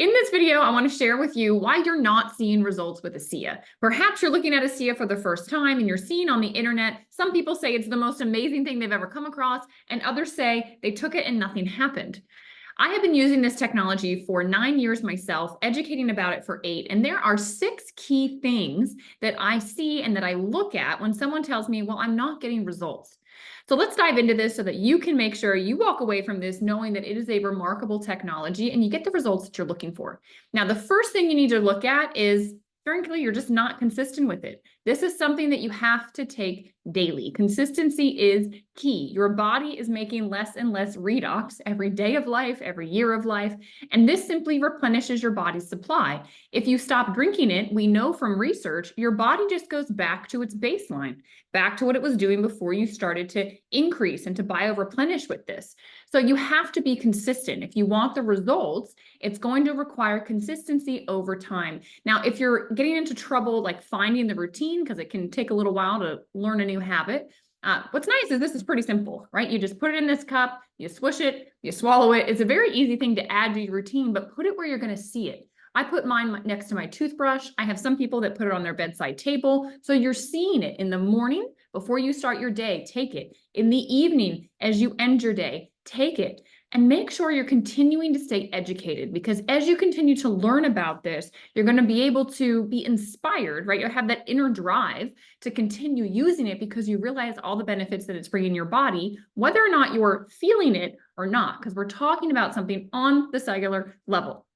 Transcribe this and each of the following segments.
In this video, I want to share with you why you're not seeing results with ASEA. Perhaps you're looking at ASEA for the first time and you're seeing on the internet, some people say it's the most amazing thing they've ever come across, and others say they took it and nothing happened. I have been using this technology for 9 years myself, educating about it for 8, and there are 6 key things that I see and that I look at when someone tells me, well, I'm not getting results. So let's dive into this so that you can make sure you walk away from this knowing that it is a remarkable technology and you get the results that you're looking for. Now, the first thing you need to look at is, frankly, you're just not consistent with it. This is something that you have to take daily. Consistency is key. Your body is making less and less redox every day of life, every year of life, and this simply replenishes your body's supply. If you stop drinking it, we know from research, your body just goes back to its baseline, back to what it was doing before you started to increase and to bio-replenish with this. So you have to be consistent. If you want the results, it's going to require consistency over time. Now, if you're getting into trouble like finding the routine, because it can take a little while to learn a new habit, what's nice is this is pretty simple, right? You just put it in this cup, you swish it, you swallow it. It's a very easy thing to add to your routine, but put it where you're going to see it. I put mine next to my toothbrush. I have some people that put it on their bedside table. So you're seeing it in the morning before you start your day, take it. In the evening, as you end your day, take it. And make sure you're continuing to stay educated, because as you continue to learn about this, you're going to be able to be inspired, right? You'll have that inner drive to continue using it because you realize all the benefits that it's bringing your body, whether or not you're feeling it or not, because we're talking about something on the cellular level.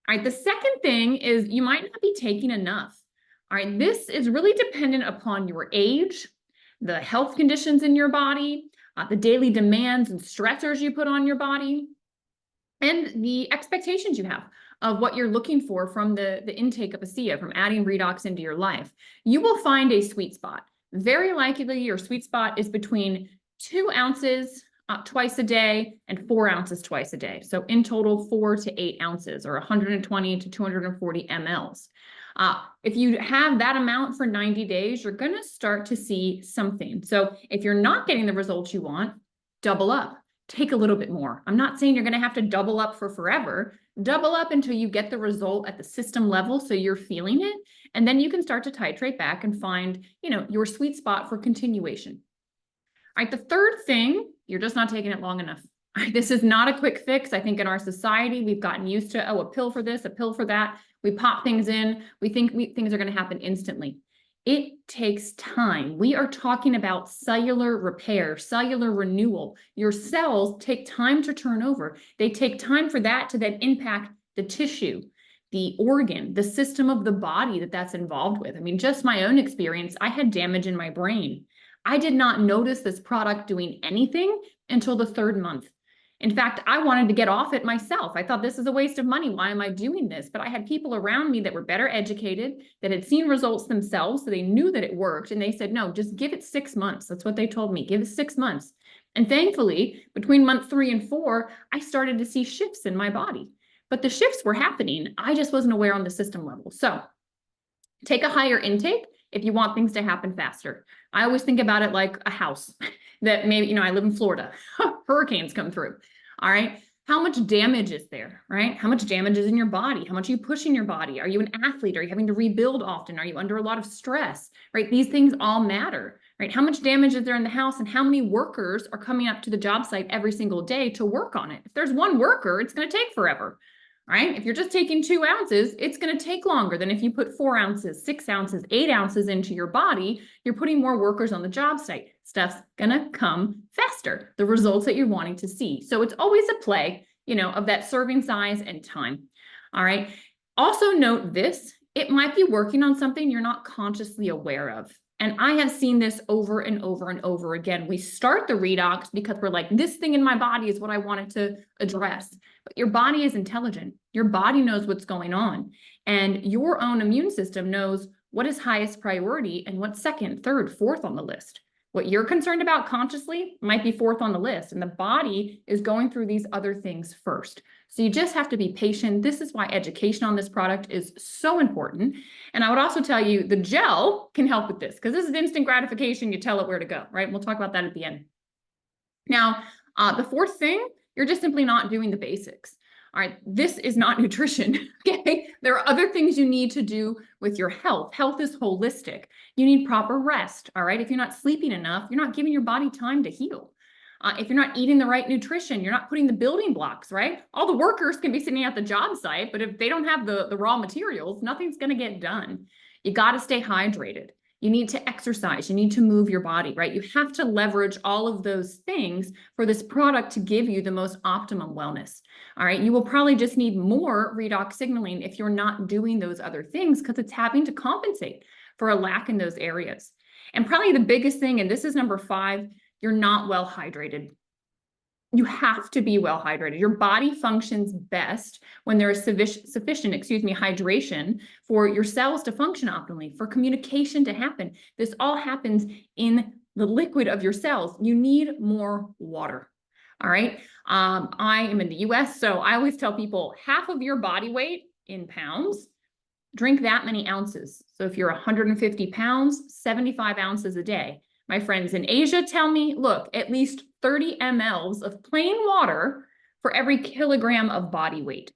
All right, the second thing is you might not be taking enough. All right, this is really dependent upon your age, the health conditions in your body, the daily demands and stressors you put on your body, and the expectations you have of what you're looking for from the intake of ASEA, from adding redox into your life. You will find a sweet spot. Very likely your sweet spot is between 2 ounces twice a day and 4 ounces twice a day. So in total, 4 to 8 ounces, or 120 to 240 mLs. If you have that amount for 90 days, you're going to start to see something. So if you're not getting the results you want, double up, take a little bit more. I'm not saying you're going to have to double up for forever. Double up until you get the result at the system level so you're feeling it. And then you can start to titrate back and find, your sweet spot for continuation. All right, the third thing, you're just not taking it long enough. This is not a quick fix. I think in our society, we've gotten used to, a pill for this, a pill for that. We pop things in. We think things are going to happen instantly. It takes time. We are talking about cellular repair, cellular renewal. Your cells take time to turn over. They take time for that to then impact the tissue, the organ, the system of the body that's involved with. I mean, just my own experience, I had damage in my brain. I did not notice this product doing anything until the 3rd month. In fact, I wanted to get off it myself. I thought this is a waste of money. Why am I doing this? But I had people around me that were better educated, that had seen results themselves, so they knew that it worked. And they said, no, just give it 6 months. That's what they told me. Give it 6 months. And thankfully, between month 3 and 4, I started to see shifts in my body. But the shifts were happening. I just wasn't aware on the system level. So take a higher intake if you want things to happen faster. I always think about it like a house that maybe, I live in Florida. Hurricanes come through. All right. How much damage is there, right? How much damage is in your body? How much are you pushing your body? Are you an athlete? Are you having to rebuild often? Are you under a lot of stress, right? These things all matter, right? How much damage is there in the house, and how many workers are coming up to the job site every single day to work on it? If there's one worker, it's going to take forever. Right? If you're just taking 2 ounces, it's going to take longer than if you put 4 ounces, 6 ounces, 8 ounces into your body. You're putting more workers on the job site. Stuff's going to come faster, the results that you're wanting to see. So it's always a play, of that serving size and time. All right. Also note this, it might be working on something you're not consciously aware of. And I have seen this over and over and over again. We start the redox because we're like, this thing in my body is what I wanted to address. But your body is intelligent. Your body knows what's going on. And your own immune system knows what is highest priority and what's 2nd, 3rd, 4th on the list. What you're concerned about consciously might be 4th on the list, and the body is going through these other things first. So you just have to be patient. This is why education on this product is so important. And I would also tell you the gel can help with this, because this is instant gratification. You tell it where to go, right? We'll talk about that at the end. Now, the 4th thing, you're just simply not doing the basics. All right, this is not nutrition, okay? There are other things you need to do with your health. Health is holistic. You need proper rest, all right? If you're not sleeping enough, you're not giving your body time to heal. If you're not eating the right nutrition, you're not putting the building blocks, right? All the workers can be sitting at the job site, but if they don't have the raw materials, nothing's going to get done. You got to stay hydrated. You need to exercise. You need to move your body, right? You have to leverage all of those things for this product to give you the most optimum wellness. All right. You will probably just need more redox signaling if you're not doing those other things because it's having to compensate for a lack in those areas. And probably the biggest thing, and this is number 5, you're not well hydrated. You have to be well hydrated. Your body functions best when there is sufficient hydration for your cells to function optimally, for communication to happen. This all happens in the liquid of your cells. You need more water. All right. I am in the US, so I always tell people half of your body weight in pounds, drink that many ounces. So if you're 150 pounds, 75 ounces a day. My friends in Asia tell me, look, at least 30 mLs of plain water for every kilogram of body weight.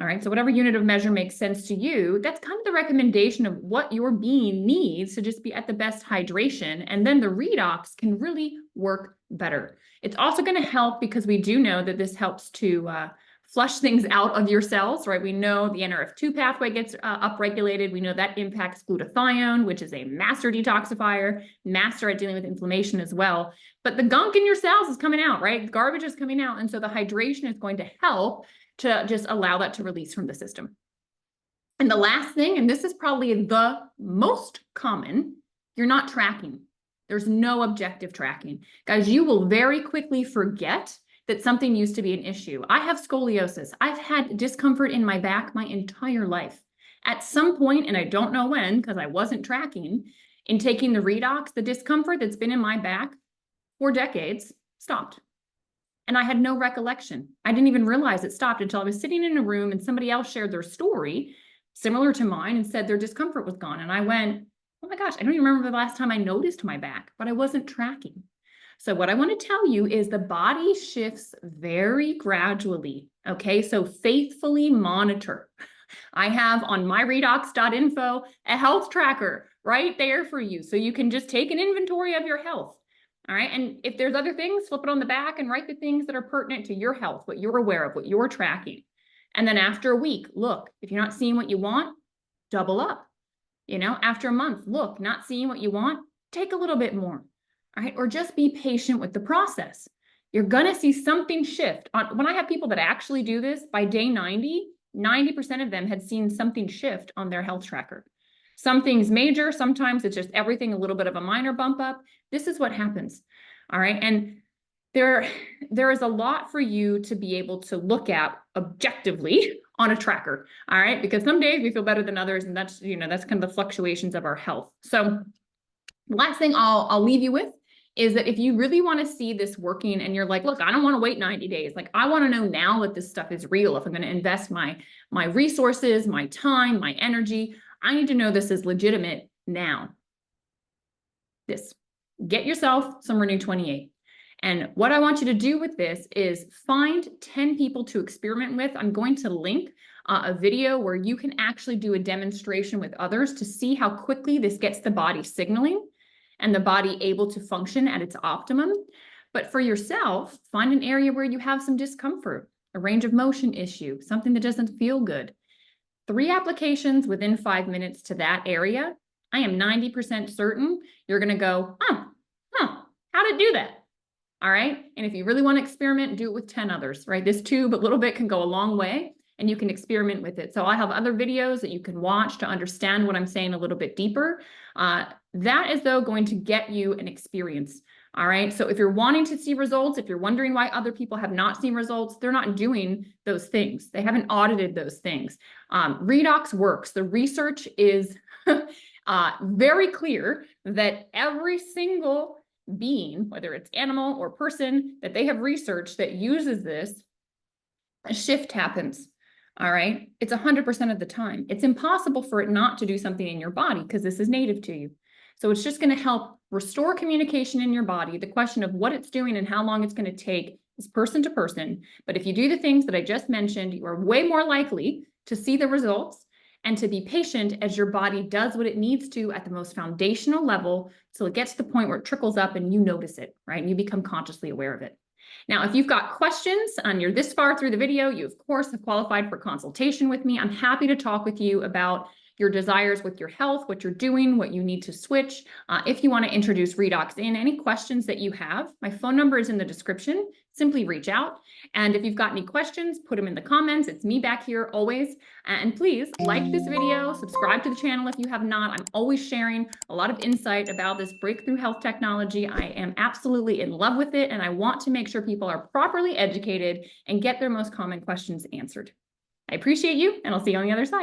All right, so whatever unit of measure makes sense to you, that's kind of the recommendation of what your being needs to just be at the best hydration. And then the redox can really work better. It's also going to help because we do know that this helps to flush things out of your cells, right? We know the NRF2 pathway gets upregulated. We know that impacts glutathione, which is a master detoxifier, master at dealing with inflammation as well. But the gunk in your cells is coming out, right? Garbage is coming out. And so the hydration is going to help to just allow that to release from the system. And the last thing, and this is probably the most common, you're not tracking. There's no objective tracking. Guys, you will very quickly forget that something used to be an issue. I have scoliosis. I've had discomfort in my back my entire life. At some point, and I don't know when, because I wasn't tracking, in taking the redox, the discomfort that's been in my back for decades stopped. And I had no recollection. I didn't even realize it stopped until I was sitting in a room and somebody else shared their story similar to mine and said their discomfort was gone. And I went, oh my gosh, I don't even remember the last time I noticed my back, but I wasn't tracking. So what I want to tell you is the body shifts very gradually. Okay, so faithfully monitor. I have on myredox.info a health tracker right there for you. So you can just take an inventory of your health. All right. And if there's other things, flip it on the back and write the things that are pertinent to your health, what you're aware of, what you're tracking. And then after a week, look, if you're not seeing what you want, double up. You know, after a month, look, not seeing what you want, take a little bit more. All right. Or just be patient with the process. You're going to see something shift. When I have people that actually do this, by day 90, 90% of them had seen something shift on their health tracker. Some things major, sometimes it's just everything, a little bit of a minor bump up. This is what happens. All right. And there is a lot for you to be able to look at objectively on a tracker. All right. Because some days we feel better than others. And that's, you know, that's kind of the fluctuations of our health. So the last thing I'll leave you with is that if you really want to see this working and you're like, look, I don't want to wait 90 days. Like, I want to know now that this stuff is real. If I'm going to invest my resources, my time, my energy, I need to know this is legitimate now. Get yourself some Renew 28. And what I want you to do with this is find 10 people to experiment with. I'm going to link a video where you can actually do a demonstration with others to see how quickly this gets the body signaling and the body able to function at its optimum. But for yourself, find an area where you have some discomfort, a range of motion issue, something that doesn't feel good. 3 applications within 5 minutes to that area. I am 90% certain you're going to go, how did it do that? All right. And if you really want to experiment, do it with 10 others, right? This tube, a little bit can go a long way and you can experiment with it. So I have other videos that you can watch to understand what I'm saying a little bit deeper. That is though going to get you an experience. All right. So if you're wanting to see results, if you're wondering why other people have not seen results, they're not doing those things. They haven't audited those things. Redox works. The research is very clear that every single being, whether it's animal or person, that they have researched that uses this, a shift happens. All right. It's 100% of the time. It's impossible for it not to do something in your body because this is native to you. So it's just going to help restore communication in your body. The question of what it's doing and how long it's going to take It's person to person. But if you do the things that I just mentioned, you are way more likely to see the results and to be patient as your body does what it needs to at the most foundational level, so it gets to the point where it trickles up and you notice it, right? And you become consciously aware of it. Now, if you've got questions and you're this far through the video, you of course have qualified for consultation with me. I'm happy to talk with you about your desires with your health, what you're doing, what you need to switch. If you want to introduce redox in, any questions that you have, my phone number is in the description. Simply reach out. And if you've got any questions, put them in the comments. It's me back here always. And please like this video, subscribe to the channel if you have not. I'm always sharing a lot of insight about this breakthrough health technology. I am absolutely in love with it, and I want to make sure people are properly educated and get their most common questions answered. I appreciate you, and I'll see you on the other side.